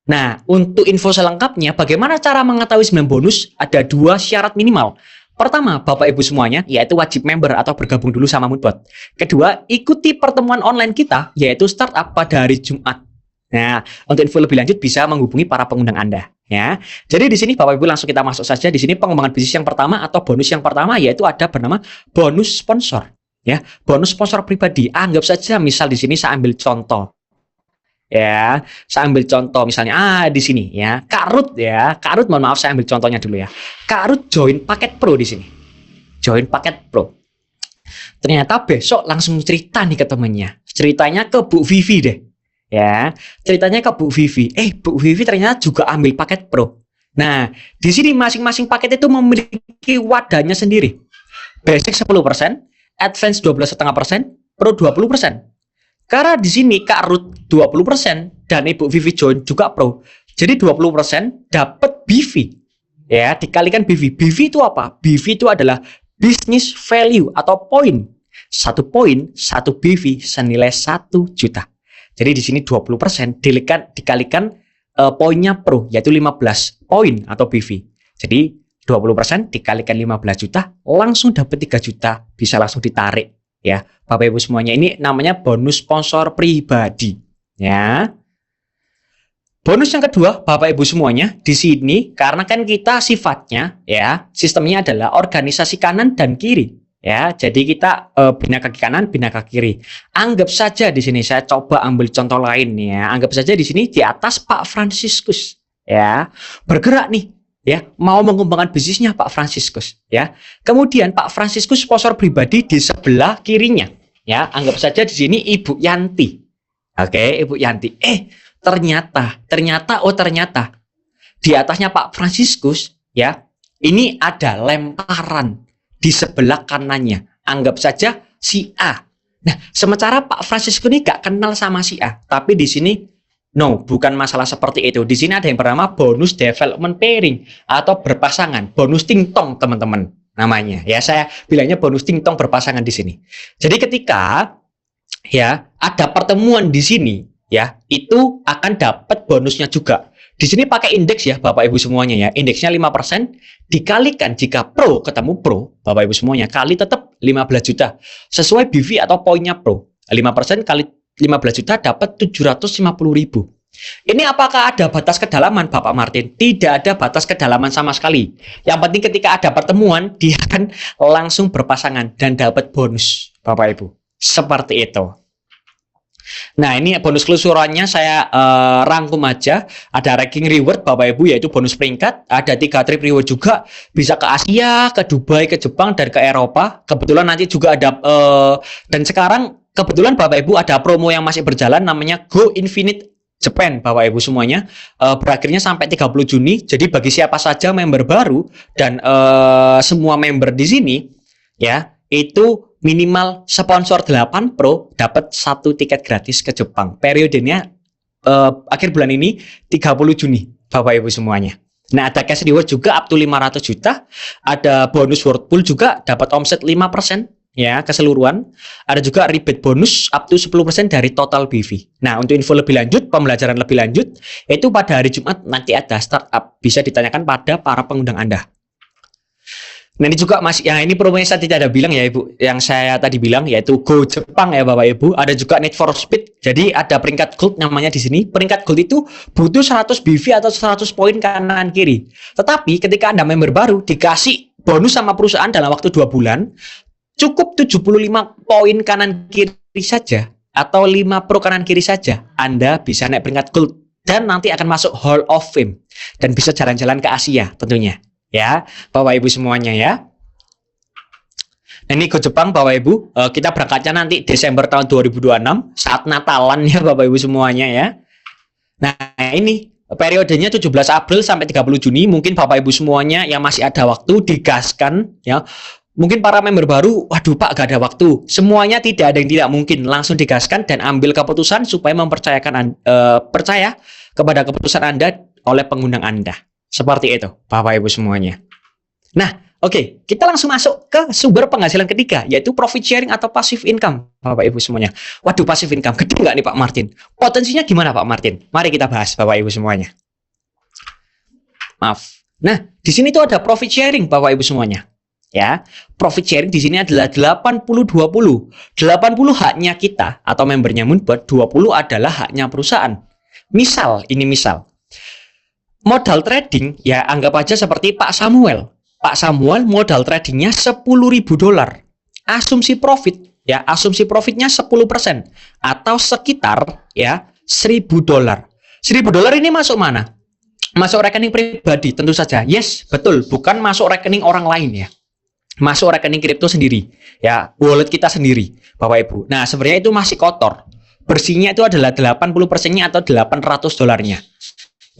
Nah, untuk info selengkapnya, bagaimana cara mengetahui 9 bonus? Ada 2 syarat minimal. Pertama, Bapak Ibu semuanya, yaitu wajib member atau bergabung dulu sama Moonbot. Kedua, ikuti pertemuan online kita, yaitu startup pada hari Jumat. Nah, untuk info lebih lanjut bisa menghubungi para pengundang Anda. Ya, jadi di sini Bapak Ibu langsung kita masuk saja. Di sini pengembangan bisnis yang pertama atau bonus yang pertama yaitu ada bernama bonus sponsor. Ya, bonus sponsor pribadi. Anggap saja, misal di sini saya ambil contoh. Ya, saya ambil contoh misalnya di sini ya, Kak Ruth ya. Kak Ruth, mohon maaf saya ambil contohnya dulu ya. Kak Ruth join paket Pro di sini. Join paket Pro. Ternyata besok langsung cerita nih ke temennya. Ceritanya ke Bu Vivi deh. Ya, ceritanya ke Bu Vivi. Bu Vivi ternyata juga ambil paket Pro. Nah, di sini masing-masing paket itu memiliki wadahnya sendiri. Basic 10%, Advance 12,5%, Pro 20%. Karena di sini Kak Ruth 20% dan Ibu Vivi join juga Pro. Jadi 20% dapat BV. Ya, dikalikan BV. BV itu apa? BV itu adalah business value atau poin. 1 poin, 1 BV senilai 1 juta. Jadi di sini 20% dikalikan poinnya Pro, yaitu 15 poin atau BV. Jadi 20% dikalikan 15 juta, langsung dapat 3 juta, bisa langsung ditarik. Ya, Bapak Ibu semuanya, ini namanya bonus sponsor pribadi. Ya. Bonus yang kedua, Bapak Ibu semuanya, di sini karena kan kita sifatnya ya, sistemnya adalah organisasi kanan dan kiri. Ya, jadi kita bina kaki kanan, bina kaki kiri. Anggap saja di sini saya coba ambil contoh lain ya. Anggap saja di sini di atas Pak Fransiskus ya, bergerak nih. Ya, mau mengembangkan bisnisnya Pak Fransiskus ya. Kemudian Pak Fransiskus sponsor pribadi di sebelah kirinya. Ya, anggap saja di sini Ibu Yanti. Oke, Ibu Yanti. Ternyata di atasnya Pak Fransiskus ya, ini ada lemparan di sebelah kanannya. Anggap saja si A. Nah, sementara Pak Fransiskus ini gak kenal sama si A, tapi di sini no, bukan masalah seperti itu. Di sini ada yang bernama bonus development pairing atau berpasangan, bonus tingtong teman-teman namanya. Ya, saya bilangnya bonus tingtong berpasangan di sini. Jadi ketika ya ada pertemuan di sini ya, itu akan dapat bonusnya juga. Di sini pakai indeks ya Bapak Ibu semuanya ya. Indeksnya 5% dikalikan jika Pro ketemu Pro, Bapak Ibu semuanya, kali tetap 15 juta. Sesuai BV atau poinnya Pro. 5% kali 15 juta dapat 750.000. Ini apakah ada batas kedalaman, Bapak Martin? Tidak ada batas kedalaman sama sekali. Yang penting ketika ada pertemuan, dia akan langsung berpasangan dan dapat bonus, Bapak Ibu. Seperti itu. Nah, ini bonus keseluruhannya saya rangkum aja. Ada ranking reward, Bapak Ibu, yaitu bonus peringkat. Ada 3 trip reward juga. Bisa ke Asia, ke Dubai, ke Jepang, dan ke Eropa. Kebetulan nanti juga ada, dan sekarang kebetulan Bapak Ibu ada promo yang masih berjalan, namanya Go Infinite Japan, Bapak Ibu semuanya, berakhirnya sampai 30 Juni. Jadi bagi siapa saja member baru dan semua member di sini, ya, itu minimal sponsor 8 Pro dapat 1 tiket gratis ke Jepang. Periodenya akhir bulan ini 30 Juni, Bapak Ibu semuanya. Nah, ada cash reward juga up to 500 juta. Ada bonus world pool juga, dapat omset 5%. Ya, keseluruhan. Ada juga rebate bonus up to 10% dari total BV. Nah, untuk info lebih lanjut, pembelajaran lebih lanjut, itu pada hari Jumat nanti ada startup. Bisa ditanyakan pada para pengundang Anda. Nah, ini juga masih, yang ini promonya saya tidak ada bilang ya Ibu. Yang saya tadi bilang yaitu Go Jepang ya Bapak Ibu. Ada juga Need for Speed. Jadi ada peringkat gold namanya di sini. Peringkat gold itu butuh 100 BV atau 100 poin kanan kiri. Tetapi ketika Anda member baru dikasih bonus sama perusahaan dalam waktu 2 bulan, cukup 75 poin kanan kiri saja atau 5 pro kanan kiri saja, Anda bisa naik peringkat gold dan nanti akan masuk Hall of Fame dan bisa jalan-jalan ke Asia tentunya. Ya, Bapak Ibu semuanya ya. Nah, ini ke Jepang Bapak Ibu, kita berangkatnya nanti Desember tahun 2026 saat Natalan ya Bapak Ibu semuanya ya. Nah, ini periodenya 17 April sampai 30 Juni. Mungkin Bapak Ibu semuanya yang masih ada waktu digaskan ya. Mungkin para member baru, waduh Pak gak ada waktu. Semuanya tidak ada yang tidak mungkin. Langsung digaskan dan ambil keputusan supaya mempercayakan percaya kepada keputusan Anda oleh pengundang Anda. Seperti itu, Bapak Ibu semuanya. Nah, oke, kita langsung masuk ke sumber penghasilan ketiga, yaitu profit sharing atau passive income, Bapak Ibu semuanya. Waduh, passive income, gede nggak nih Pak Martin? Potensinya gimana Pak Martin? Mari kita bahas, Bapak Ibu semuanya. Maaf. Nah, di sini tuh ada profit sharing, Bapak Ibu semuanya. Ya, profit sharing di sini adalah 80-20. 80 haknya kita atau membernya Moonbird, 20 adalah haknya perusahaan. Misal, ini misal. Modal trading, ya anggap aja seperti Pak Samuel. Pak Samuel modal tradingnya $10.000. Asumsi profit, ya asumsi profitnya 10% atau sekitar ya $1.000. $1.000 ini masuk mana? Masuk rekening pribadi tentu saja. Yes, betul, bukan masuk rekening orang lain ya. Masuk rekening kripto sendiri, ya wallet kita sendiri, Bapak Ibu. Nah, sebenarnya itu masih kotor. Bersihnya itu adalah 80%-nya atau $800.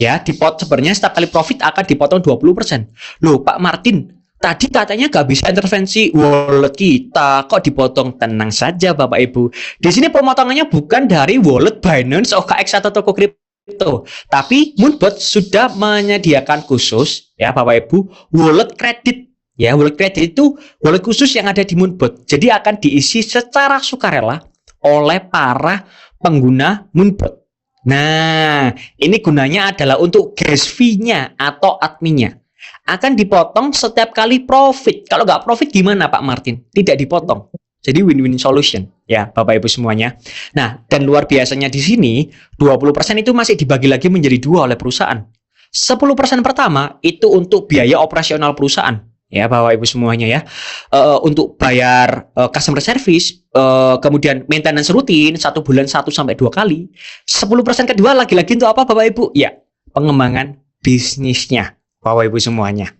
Ya, sebenarnya setiap kali profit akan dipotong 20%. Loh, Pak Martin, tadi katanya nggak bisa intervensi wallet kita, kok dipotong? Tenang saja, Bapak Ibu. Di sini pemotongannya bukan dari wallet Binance, OKX atau toko kripto, tapi Moonbird sudah menyediakan khusus, ya Bapak Ibu, wallet kredit. Ya, wallet kredit itu wallet khusus yang ada di Moonbird. Jadi akan diisi secara sukarela oleh para pengguna Moonbird. Nah, ini gunanya adalah untuk gas fee-nya atau adminnya. Akan dipotong setiap kali profit. Kalau nggak profit gimana Pak Martin? Tidak dipotong. Jadi win-win solution ya Bapak Ibu semuanya. Nah, dan luar biasanya di sini 20% itu masih dibagi lagi menjadi 2 oleh perusahaan. 10% pertama itu untuk biaya operasional perusahaan. Ya Bapak Ibu semuanya ya, untuk bayar customer service, kemudian maintenance rutin 1 bulan 1-2 kali. 10% kedua lagi-lagi untuk apa Bapak Ibu? Ya, pengembangan bisnisnya Bapak Ibu semuanya.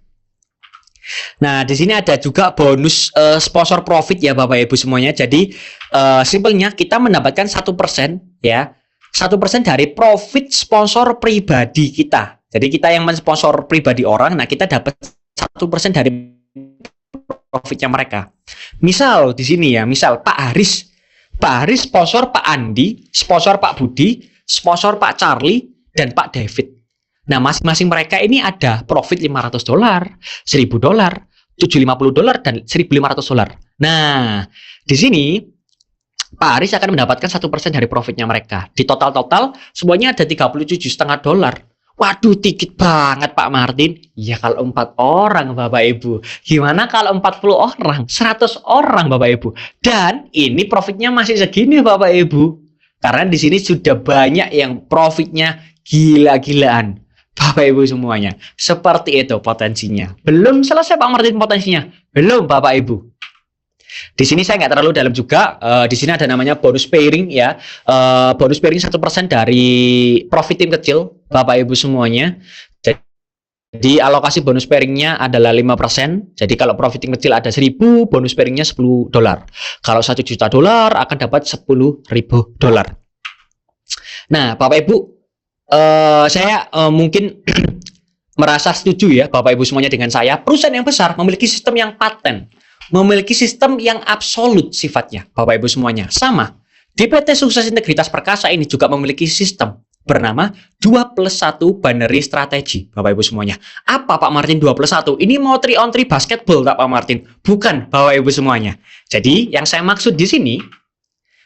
Nah, di sini ada juga bonus sponsor profit ya Bapak Ibu semuanya. Jadi simpelnya kita mendapatkan 1% ya, 1% dari profit sponsor pribadi kita. Jadi kita yang mensponsor pribadi orang, nah kita dapat 1% dari profitnya mereka. Misal di sini ya, misal Pak Haris sponsor Pak Andi, sponsor Pak Budi, sponsor Pak Charlie, dan Pak David. Nah, masing-masing mereka ini ada profit $500, $1.000, $750, dan $1.500. Nah, di sini Pak Haris akan mendapatkan 1% dari profitnya mereka. Di total semuanya ada $37,5. Waduh, dikit banget Pak Martin. Ya kalau 4 orang Bapak Ibu. Gimana kalau 40 orang, 100 orang Bapak Ibu. Dan ini profitnya masih segini Bapak Ibu. Karena di sini sudah banyak yang profitnya gila-gilaan. Bapak Ibu semuanya. Seperti itu potensinya. Belum selesai Pak Martin potensinya. Belum Bapak Ibu. Di sini saya nggak terlalu dalam juga. Di sini ada namanya bonus pairing ya. Bonus pairing 1% dari profit tim kecil Bapak Ibu semuanya. Jadi alokasi bonus pairingnya adalah 5%. Jadi kalau profit tim kecil ada 1.000, bonus pairingnya $10. Kalau $1 juta akan dapat $10.000. Nah, Bapak Ibu, saya mungkin merasa setuju ya Bapak Ibu semuanya dengan saya. Perusahaan yang besar memiliki sistem yang paten, memiliki sistem yang absolut sifatnya Bapak Ibu semuanya. Sama, di PT Sukses Integritas Perkasa ini juga memiliki sistem bernama 2+1 binary strategi Bapak Ibu semuanya. Apa Pak Martin 2+1? Ini mau 3-on-3 basketball tak Pak Martin? Bukan Bapak Ibu semuanya. Jadi yang saya maksud di sini,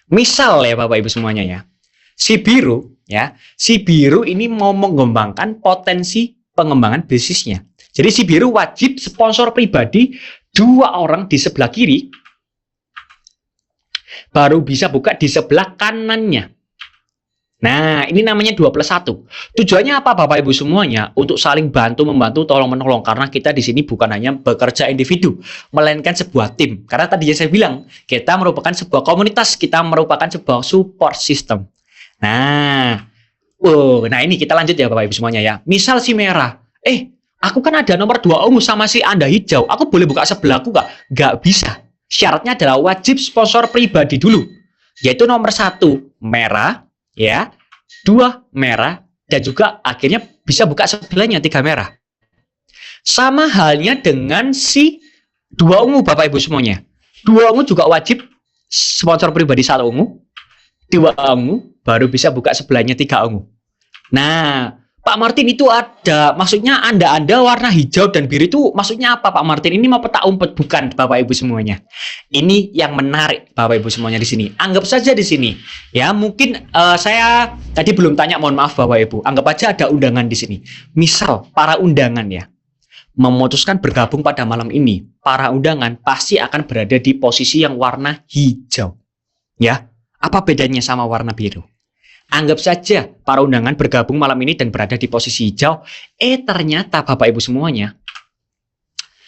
misal ya Bapak Ibu semuanya ya, si biru ini mau mengembangkan potensi pengembangan bisnisnya. Jadi si biru wajib sponsor pribadi 2 orang di sebelah kiri, baru bisa buka di sebelah kanannya. Nah, ini namanya 2+1. Tujuannya apa Bapak Ibu semuanya? Untuk saling bantu-membantu, tolong-menolong. Karena kita di sini bukan hanya bekerja individu, melainkan sebuah tim. Karena tadi saya bilang, kita merupakan sebuah komunitas, kita merupakan sebuah support system. Nah, ini kita lanjut ya Bapak Ibu semuanya ya. Misal si merah, aku kan ada nomor 2 ungu sama si Anda hijau. Aku boleh buka sebelahku nggak? Nggak bisa. Syaratnya adalah wajib sponsor pribadi dulu. Yaitu nomor 1 merah, ya, 2 merah, dan juga akhirnya bisa buka sebelahnya 3 merah. Sama halnya dengan si 2 ungu Bapak Ibu semuanya. 2 ungu juga wajib sponsor pribadi 1 ungu, 2 ungu, baru bisa buka sebelahnya 3 ungu. Nah, Pak Martin itu ada, maksudnya Anda warna hijau dan biru itu maksudnya apa Pak Martin? Ini mau peta umpet? Bukan Bapak Ibu semuanya. Ini yang menarik Bapak Ibu semuanya di sini. Anggap saja di sini, ya mungkin saya tadi belum tanya, mohon maaf Bapak Ibu. Anggap aja ada undangan di sini. Misal para undangan ya memutuskan bergabung pada malam ini, para undangan pasti akan berada di posisi yang warna hijau. Ya, apa bedanya sama warna biru? Anggap saja para undangan bergabung malam ini dan berada di posisi hijau. Ternyata Bapak Ibu semuanya,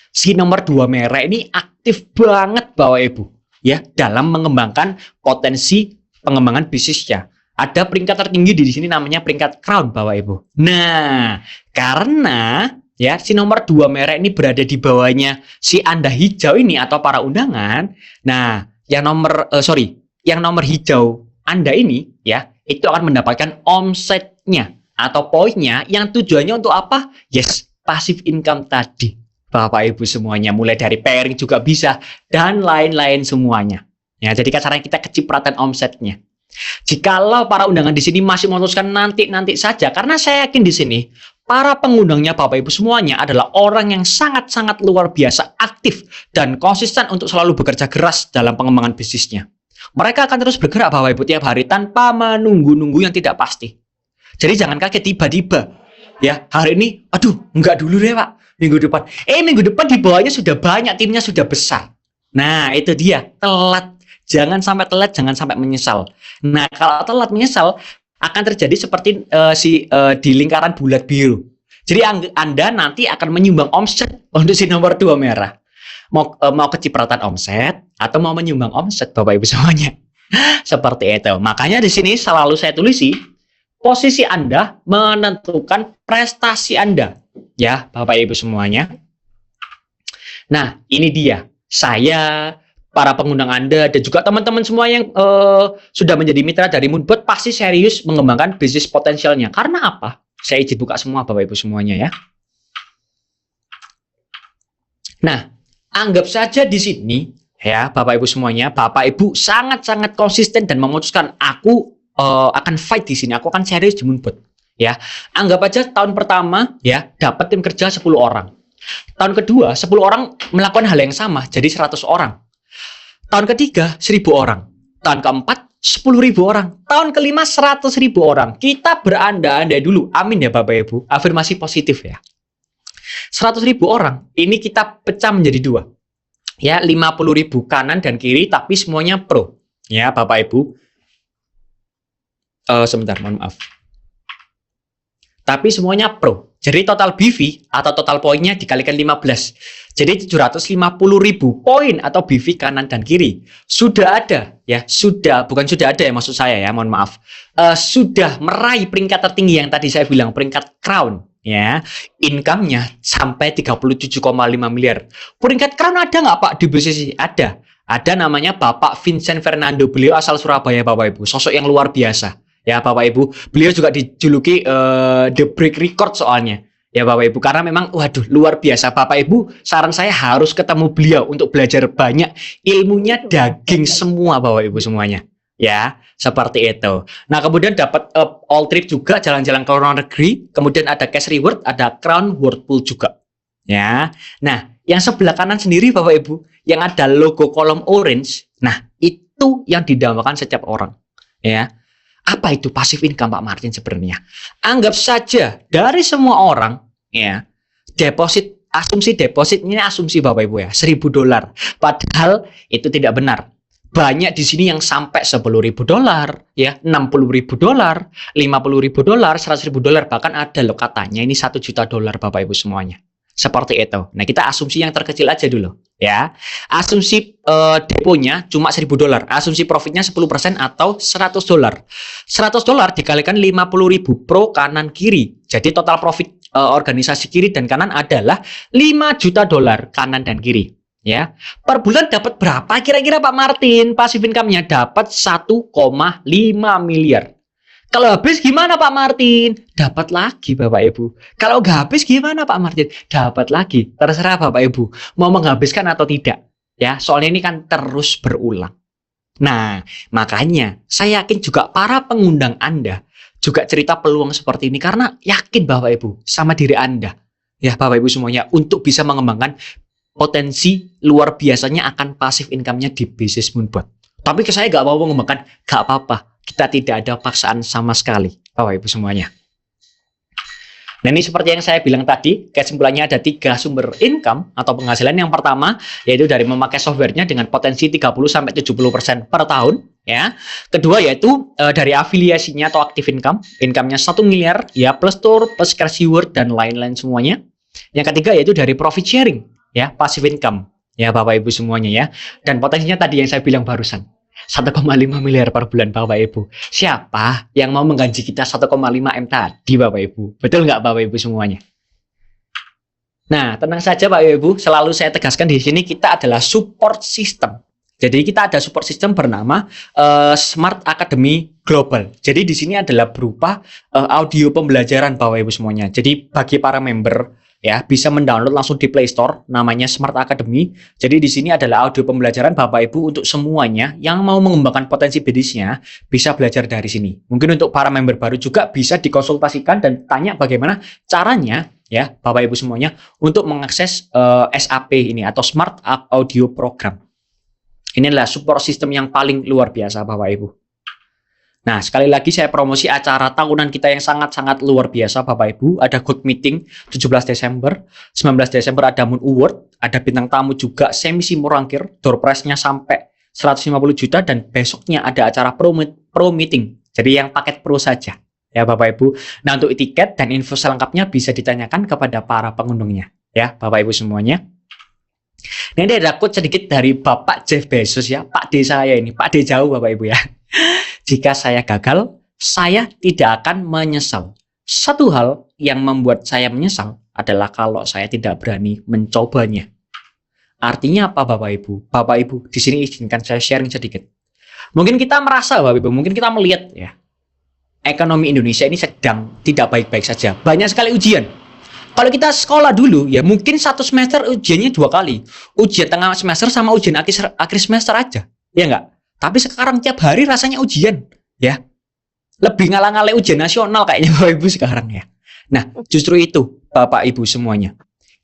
si nomor 2 merah ini aktif banget Bapak Ibu, ya, dalam mengembangkan potensi pengembangan bisnisnya. Ada peringkat tertinggi di sini namanya peringkat crown Bapak Ibu. Nah, karena ya si nomor 2 merah ini berada di bawahnya si Anda hijau ini atau para undangan. Nah, yang nomor hijau Anda ini ya, itu akan mendapatkan omsetnya atau poinnya yang tujuannya untuk apa? Yes, passive income tadi. Bapak Ibu semuanya, mulai dari pairing juga bisa dan lain-lain semuanya. Ya, jadi caranya kita kecipratan omsetnya. Jikalau para undangan di sini masih memutuskan nanti saja, karena saya yakin di sini para pengundangnya Bapak Ibu semuanya adalah orang yang sangat-sangat luar biasa aktif dan konsisten untuk selalu bekerja keras dalam pengembangan bisnisnya. Mereka akan terus bergerak Bapak Ibu tiap hari tanpa menunggu-nunggu yang tidak pasti. Jadi jangan kaget tiba-tiba ya hari ini, aduh enggak dulu deh Pak, minggu depan. Minggu depan di bawahnya sudah banyak, timnya sudah besar. Nah itu dia, telat. Jangan sampai telat, jangan sampai menyesal. Nah kalau telat menyesal akan terjadi seperti di lingkaran bulat biru. Jadi Anda nanti akan menyumbang omset untuk si nomor 2 merah. Mau kecipratan omset atau mau menyumbang omset Bapak Ibu semuanya. Seperti itu. Makanya di sini selalu saya tulisi posisi Anda menentukan prestasi Anda. Ya, Bapak Ibu semuanya. Nah, ini dia. Saya, para pengundang Anda dan juga teman-teman semua yang sudah menjadi mitra dari Moonbot pasti serius mengembangkan bisnis potensialnya. Karena apa? Saya izin buka semua Bapak Ibu semuanya ya. Nah, anggap saja di sini ya Bapak Ibu semuanya, Bapak Ibu sangat-sangat konsisten dan memutuskan aku akan fight di sini, aku akan serius di Moonbot. Ya, anggap aja tahun pertama ya dapat tim kerja 10 orang. Tahun kedua 10 orang melakukan hal yang sama, jadi 100 orang. Tahun ketiga 1.000 orang. Tahun keempat 10.000 orang. Tahun kelima 100.000 orang. Kita berandai-andai dulu. Amin ya Bapak Ibu. Afirmasi positif ya. 100.000 orang. Ini kita pecah menjadi 2. Ya, 50.000 kanan dan kiri tapi semuanya pro. Ya Bapak Ibu. Sebentar, mohon maaf. Tapi semuanya pro. Jadi total BV atau total poinnya dikalikan 15. Jadi 750.000 poin atau BV kanan dan kiri. Sudah ada ya, bukan sudah ada ya maksud saya ya, mohon maaf. Sudah meraih peringkat tertinggi yang tadi saya bilang, peringkat crown ya. Income-nya sampai 37,5 miliar. Peringkat crown ada nggak Pak di BCC? Ada. Ada namanya Bapak Vincent Fernando. Beliau asal Surabaya Bapak Ibu. Sosok yang luar biasa. Ya Bapak Ibu, beliau juga dijuluki The Break Record soalnya. Ya Bapak Ibu, karena memang waduh luar biasa. Bapak Ibu, saran saya harus ketemu beliau untuk belajar banyak. Ilmunya daging semua Bapak Ibu semuanya. Ya, seperti itu. Nah, kemudian dapat all trip juga, jalan-jalan ke luar negeri. Kemudian ada cash reward, ada crown whirlpool juga. Ya. Nah, yang sebelah kanan sendiri Bapak Ibu, yang ada logo kolom orange. Nah, itu yang didambakan setiap orang. Ya. Apa itu passive income Pak Martin sebenarnya? Anggap saja dari semua orang ya, asumsi deposit ini asumsi Bapak Ibu ya, $1.000. Padahal itu tidak benar. Banyak di sini yang sampai $10.000 ya, $60.000, $50.000, $100.000, bahkan ada loh katanya ini $1 juta Bapak Ibu semuanya. Seperti itu. Nah, kita asumsi yang terkecil aja dulu ya. Asumsi deponya cuma $1.000. Asumsi profitnya 10% atau $100. $100 dikalikan 50.000 pro kanan kiri. Jadi total profit organisasi kiri dan kanan adalah $5 juta kanan dan kiri. Ya. Per bulan dapat berapa kira-kira Pak Martin? Passive income-nya dapat 1,5 miliar. Kalau habis gimana Pak Martin? Dapat lagi Bapak Ibu. Kalau nggak habis gimana Pak Martin? Dapat lagi. Terserah Bapak Ibu mau menghabiskan atau tidak. Ya, soalnya ini kan terus berulang. Nah, makanya saya yakin juga para pengundang Anda juga cerita peluang seperti ini karena yakin Bapak Ibu sama diri Anda. Ya, Bapak Ibu semuanya untuk bisa mengembangkan potensi luar biasanya akan passive income-nya di bisnis Moonbot. Tapi saya nggak mau mengembangkan, nggak apa-apa. Kita tidak ada paksaan sama sekali, Bapak Ibu semuanya. Nah, ini seperti yang saya bilang tadi, kesimpulannya ada 3 sumber income atau penghasilan. Yang pertama, yaitu dari memakai softwarenya dengan potensi 30-70% per tahun. Ya. Kedua, yaitu dari afiliasinya atau active income. Income-nya 1 miliar, ya plus tour, plus cash reward, dan lain-lain semuanya. Yang ketiga, yaitu dari profit sharing, ya passive income. Ya, Bapak Ibu semuanya ya. Dan potensinya tadi yang saya bilang barusan. 1,5 miliar per bulan Bapak Ibu. Siapa yang mau menggaji kita 1,5 M tadi Bapak Ibu? Betul nggak Bapak Ibu semuanya? Nah, tenang saja Bapak Ibu, selalu saya tegaskan di sini kita adalah support system. Jadi kita ada support system bernama Smart Academy Global. Jadi di sini adalah berupa audio pembelajaran Bapak Ibu semuanya. Jadi bagi para member ya bisa mendownload langsung di Play Store namanya Smart Academy. Jadi di sini adalah audio pembelajaran Bapak Ibu untuk semuanya yang mau mengembangkan potensi bisnisnya bisa belajar dari sini. Mungkin untuk para member baru juga bisa dikonsultasikan dan tanya bagaimana caranya ya Bapak Ibu semuanya untuk mengakses SAP ini atau Smart Audio Program. Ini adalah support system yang paling luar biasa Bapak Ibu. Nah, sekali lagi saya promosi acara tahunan kita yang sangat-sangat luar biasa Bapak Ibu. Ada Good Meeting 17 Desember, 19 Desember ada Moon Award, ada bintang tamu juga Semi Simorangkir, door prize-nya sampai 150 juta dan besoknya ada acara pro meeting. Jadi yang paket pro saja ya Bapak Ibu. Nah, untuk tiket dan info selengkapnya bisa ditanyakan kepada para pengundungnya ya Bapak Ibu semuanya. Nah, ini ada quote sedikit dari Bapak Jeff Bezos ya, Pak D saya ini, Pak D jauh Bapak Ibu ya. Jika saya gagal, saya tidak akan menyesal. Satu hal yang membuat saya menyesal adalah kalau saya tidak berani mencobanya. Artinya apa Bapak Ibu? Bapak Ibu, di sini izinkan saya sharing sedikit. Mungkin kita merasa Bapak Ibu, mungkin kita melihat ya, ekonomi Indonesia ini sedang tidak baik-baik saja. Banyak sekali ujian. Kalau kita sekolah dulu ya mungkin satu semester ujiannya 2 kali. Ujian tengah semester sama ujian akhir semester aja. Ya enggak? Tapi sekarang tiap hari rasanya ujian ya. Lebih ngalah-ngalahin ujian nasional kayaknya Bapak Ibu sekarang ya. Nah, justru itu Bapak Ibu semuanya.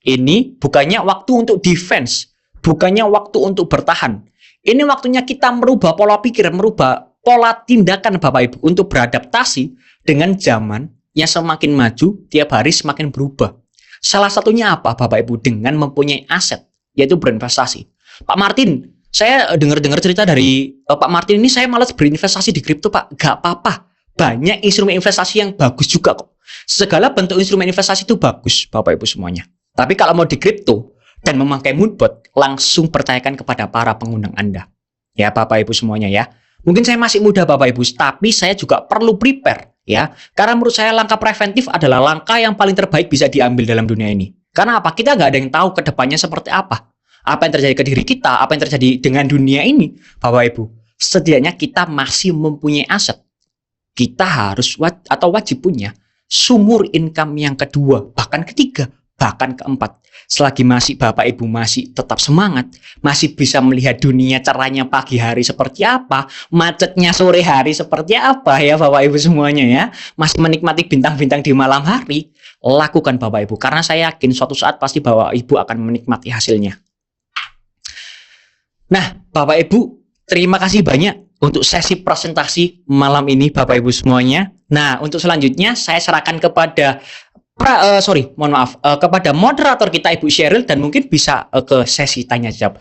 Ini bukannya waktu untuk defense, bukannya waktu untuk bertahan. Ini waktunya kita merubah pola pikir, merubah pola tindakan Bapak Ibu untuk beradaptasi dengan zaman yang semakin maju, tiap hari semakin berubah. Salah satunya apa Bapak Ibu? Dengan mempunyai aset, yaitu berinvestasi. Pak Martin, saya dengar cerita dari Pak Martin ini, saya malas berinvestasi di kripto Pak. Gak apa-apa. banyak instrumen investasi yang bagus juga kok. Segala bentuk instrumen investasi itu bagus, Bapak Ibu semuanya. Tapi kalau mau di kripto dan memakai Moonbot, langsung percayakan kepada para pengundang Anda. Ya, Bapak Ibu semuanya ya. Mungkin saya masih muda Bapak Ibu, tapi saya juga perlu prepare ya. Karena menurut saya langkah preventif adalah langkah yang paling terbaik bisa diambil dalam dunia ini. Karena apa? Kita nggak ada yang tahu ke depannya seperti apa. Apa yang terjadi ke diri kita, apa yang terjadi dengan dunia ini, Bapak Ibu. Setidaknya kita masih mempunyai aset. Kita harus atau wajib punya sumur income yang kedua, bahkan ketiga, bahkan keempat. Selagi masih Bapak Ibu masih tetap semangat, masih bisa melihat dunia cerahnya pagi hari seperti apa, macetnya sore hari seperti apa ya Bapak Ibu semuanya ya, masih menikmati bintang-bintang di malam hari, lakukan Bapak Ibu. Karena saya yakin suatu saat pasti Bapak Ibu akan menikmati hasilnya. Nah, Bapak Ibu, terima kasih banyak untuk sesi presentasi malam ini Bapak Ibu semuanya. Nah, untuk selanjutnya saya serahkan kepada kepada moderator kita Ibu Sheryl dan mungkin bisa ke sesi tanya jawab.